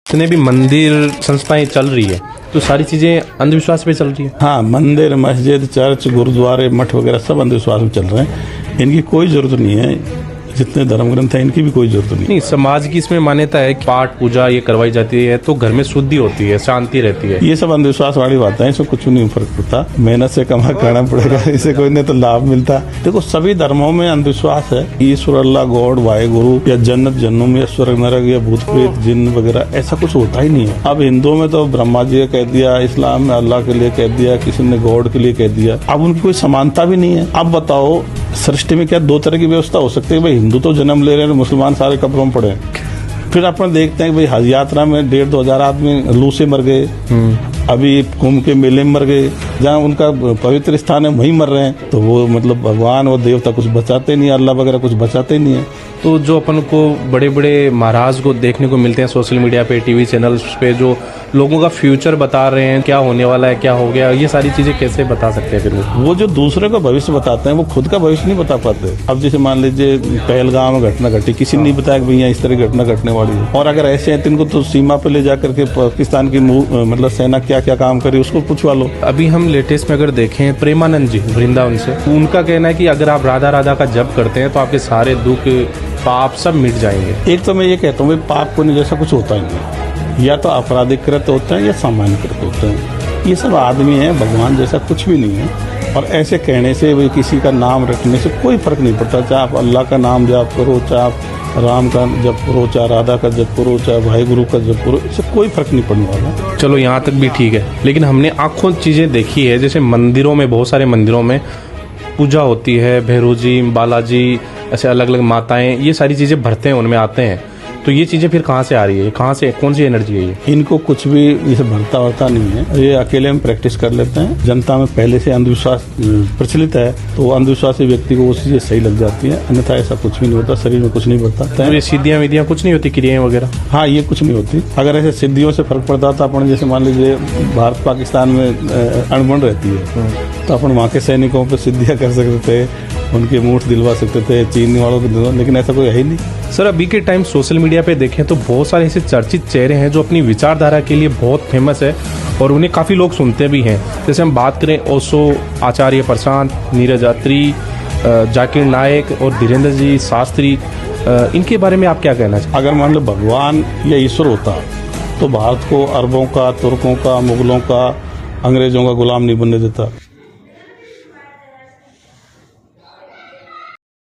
जितने भी मंदिर संस्थाएं चल रही है तो सारी चीजें अंधविश्वास पे चल रही है। हाँ, मंदिर, मस्जिद, चर्च, गुरुद्वारे, मठ वगैरह सब अंधविश्वास में चल रहे हैं। इनकी कोई जरूरत नहीं है। जितने धर्म ग्रंथ हैं इनकी भी कोई जरूरत नहीं। समाज की इसमें मान्यता है कि पाठ पूजा ये करवाई जाती है तो घर में शुद्धि होती है, शांति रहती है। ये सब अंधविश्वास वाली बातें हैं, इसमें कुछ नहीं फर्क पड़ता। मेहनत से कमा करना पड़ेगा, इससे कोई नहीं तो लाभ मिलता। देखो, सभी धर्मों में अंधविश्वास है। ईश्वर, अल्लाह, गॉड, वाहेगुरु या जन्नत जन्नम या स्वर्ग नरक या भूत प्रेत जिन वगैरह ऐसा कुछ होता ही नहीं है। अब हिंदुओं में तो ब्रह्मा जी कह दिया, इस्लाम में अल्लाह के लिए कह दिया, किसी ने गॉड के लिए कह दिया। अब उनकी कोई समानता भी नहीं है। अब बताओ, सृष्टि में क्या दो तरह की व्यवस्था हो सकती है? भाई, हिंदू तो जन्म ले रहे हैं, मुसलमान सारे कब्रों में पड़े हैं। फिर अपन देखते हैं कि भाई हज यात्रा में 1,500-2 हजार आदमी लू से मर गए। अभी कुंभ के मेले में मर गए, जहाँ उनका पवित्र स्थान है वहीं मर रहे हैं। तो वो मतलब भगवान और देवता कुछ बचाते नहीं, अल्लाह वगैरह कुछ बचाते नहीं है। तो जो अपन को बड़े बड़े महाराज को देखने को मिलते हैं सोशल मीडिया पे, टीवी चैनल्स पे, जो लोगों का फ्यूचर बता रहे हैं, क्या होने वाला है, क्या हो गया, ये सारी चीजें कैसे बता सकते हैं? फिर वो जो दूसरे का भविष्य बताते हैं, वो खुद का भविष्य नहीं बता पाते। अब जैसे मान लीजिए पहलगाम में घटना घटी, किसी ने नहीं बताया कि भैया इस तरह घटना घटने वाली है। और अगर ऐसे हैं तो इनको तो सीमा पे ले जाकर के पाकिस्तान की मतलब सेना क्या क्या काम करी उसको पूछवा लो। अभी हम लेटेस्ट में अगर देखें, प्रेमानंद जी वृंदावन से, उनका कहना है कि अगर आप राधा राधा का जप करते हैं तो आपके सारे दुख पाप सब मिट जाएंगे। एक तो मैं ये कहता हूँ, पाप को नहीं जैसा कुछ होता ही नहीं। या तो आपराधिक कृत्य होते हैं या सामान्य कृत्य होते हैं। ये सब आदमी है, भगवान जैसा कुछ भी नहीं है। और ऐसे कहने से भाई किसी का नाम रटने से कोई फर्क नहीं पड़ता। चाहे आप अल्लाह का नाम जप करो, चाहे आप राम का जप करो, चाहे राधा का जप करो, चाहे भाई गुरु का जप करो, इससे कोई फर्क नहीं पड़ने वाला। चलो यहाँ तक भी ठीक है, लेकिन हमने आंखों चीजें देखी है, जैसे मंदिरों में, बहुत सारे मंदिरों में पूजा होती है, भैरू जी, बालाजी, ऐसे अलग अलग माताएं, ये सारी चीजें भरते हैं, उनमें आते हैं। तो ये चीजें फिर कहाँ से आ रही है? कहाँ से, कौन सी एनर्जी है ये? इनको कुछ भी इसे भरता वरता नहीं है। ये अकेले में प्रैक्टिस कर लेते हैं। जनता में पहले से अंधविश्वास प्रचलित है, तो अंधविश्वासी व्यक्ति को वो चीजें सही लग जाती है। अन्यथा ऐसा कुछ भी नहीं होता, शरीर में कुछ नहीं बढ़ता। तो ये सिद्धियां विधियां कुछ नहीं होती, क्रियाएं वगैरह? हाँ, ये कुछ नहीं होती। अगर ऐसे सिद्धियों से फर्क पड़ता था, अपन जैसे मान लीजिए भारत पाकिस्तान में अणबन रहती है, तो अपन वहाँ के सैनिकों पर सिद्धियां कर सकते थे, उनके मूठ दिलवा सकते थे, चीन वालों को दिलवा, लेकिन ऐसा कोई है ही नहीं। सर, अभी के टाइम सोशल मीडिया पे देखें तो बहुत सारे ऐसे चर्चित चेहरे हैं जो अपनी विचारधारा के लिए बहुत फेमस है और उन्हें काफ़ी लोग सुनते भी हैं। जैसे हम बात करें ओशो, आचार्य प्रशांत, नीरज अत्री, जाकिर नायक और धीरेन्द्र जी शास्त्री, इनके बारे में आप क्या कहना चाहिए? अगर मान लो भगवान या ईश्वर होता तो भारत को अरबों का, तुर्कों का, मुगलों का, अंग्रेजों का गुलाम नहीं बनने देता।